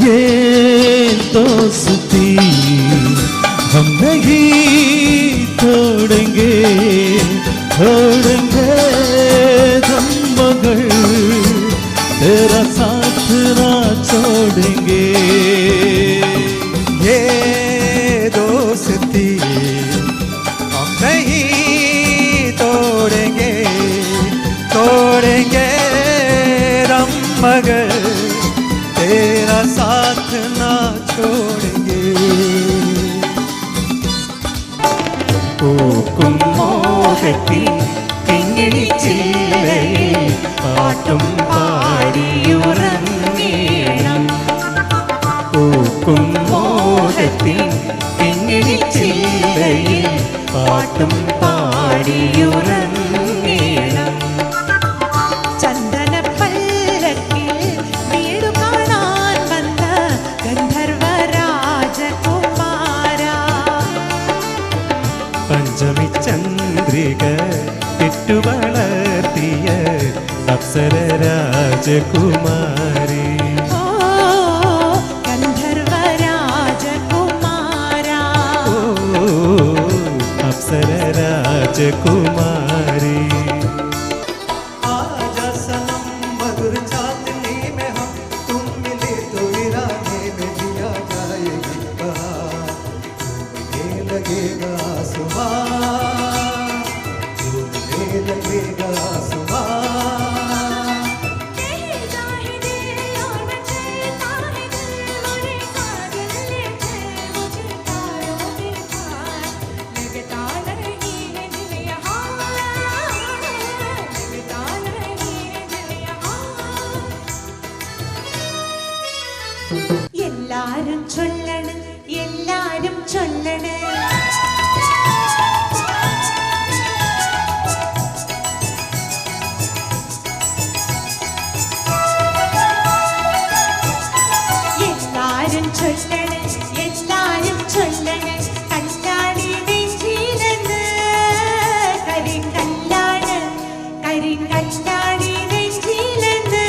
ये दोस्ती हम नहीं छोड़ेंगे छोड़ेंगे हम मगर तेरा साथ ना छोड़ेंगे ये दोस्ती हम नहीं तोड़ेंगे तोड़ेंगे हम मगर तेरा साथ ना छोड़ेंगे പൂക്കും മോഹത്തിൽ കിങ്ങിണി ചില്ലയിൽ പാട്ടും പാടിയുറങ്ങേണം പൂക്കും മോഹത്തിൽ കിങ്ങിണി ചില്ലയിൽ പാട്ടും പാടിയുറങ്ങേണം ചന്ദനപ്പല്ലക്കിൽ വീടു കാണാൻ വന്ന ഗന്ധർവ രാജകുമാര പഞ്ചമി ചന്ദ്രിക പെറ്റുവളർത്തിയ അപ്സര രാജകുമാരി ഓ ഗന്ധർവ രാജകുമാര അപ്സര രാജകുമാരി आजा सनम मधुर चांदनी में हम तुम मिले तो वीराने में दिया जाएगी बहार झूमने लगेगा आसमां झूमने लगेगा आसमां എല്ലാരും ചൊല്ലണ് എല്ലാരും ചൊല്ലണ് എല്ലാരും ചൊല്ലണ് എല്ലാരും ചൊല്ലണ് കല്യാണി നെഞ്ചിലെന്ന് കരിങ്കല്ലാണ് കരിങ്കല്യാണി നെഞ്ചിലെന്ന്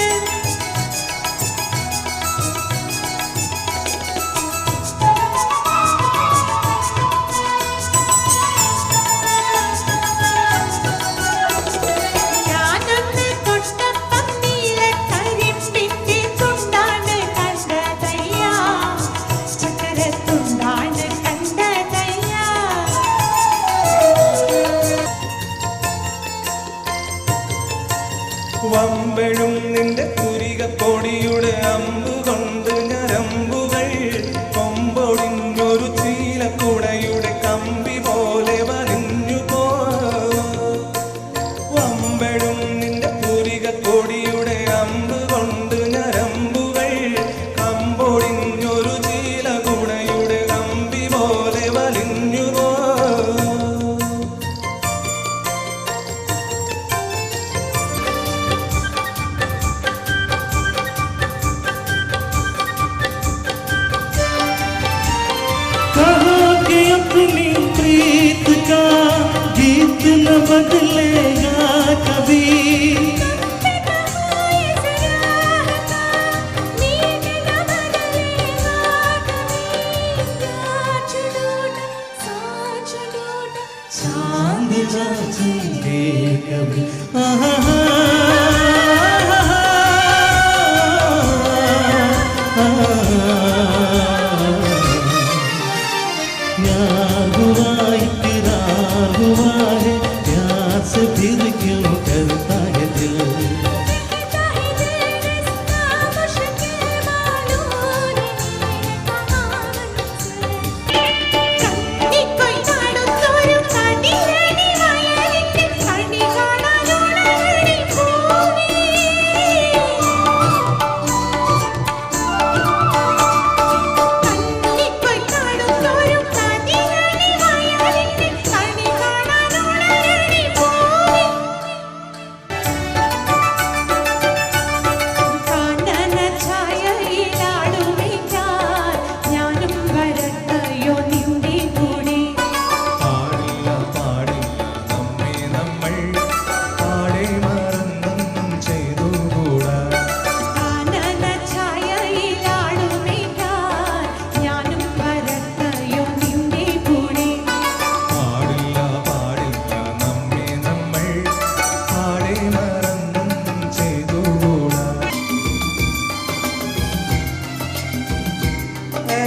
ഞാനൊന്ന് തൊട്ടപ്പം നീലക്കരിമ്പിന്റെ തുണ്ടാണ് കണ്ടതയ്യ ചക്കരത്തുണ്ടാണ് കണ്ടതയ്യ വമ്പഴും നിന്റെ പുരിക പൊടിയുടെ അമ്പു കൊണ്ട് ഞരമ്പുകൾ കൊമ്പൊടിഞ്ഞൊരു ചീലക്കുടയുടെ കമ്പി പോലെ വലിഞ്ഞു പോ വമ്പഴും നിന്റെ പുരിക പൊടിയുടെ അമ്പ് കൊണ്ട് ഞരമ്പുകൾ കമ്പൊടിഞ്ഞൊരു ചീലക്കുടയുടെ കമ്പി പോലെ വലിഞ്ഞു പോ कहो कि अपनी प्रीत का गीत न बदलेगा कभी चांद नाचेंगे कभी प्यार हुआ इकरार हुआ है प्यार से फिर क्यों करता है दिल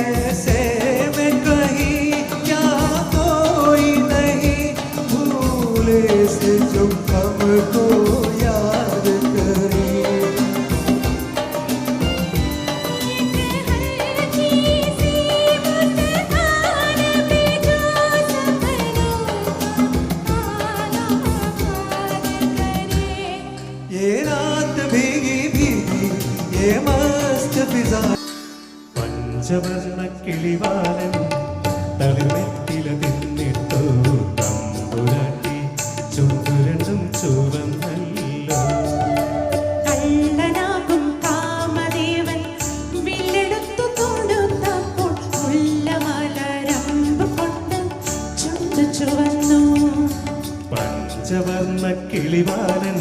ऐसे में कहीं क्या कोई नहीं भूले से जो हमको याद करे ये रात भीगी भीगी ये मस्त फिजा पंचवर्ण किളിവാലൻ തളിർനെറ്റില തിന്നിട്ടു തമ്പുരാട്ടി ചുണ്ടുരണ്ടും ചുവന്നല്ലോ കള്ളനാകും കാമദേവൻ വില്ലെടുത്തു തൊടുത്തപ്പോൾ മുല്ലമലരമ്പ് കൊണ്ട് ചുണ്ടു ചുവന്നു പഞ്ചവർണ്ണ കിളിവാലൻ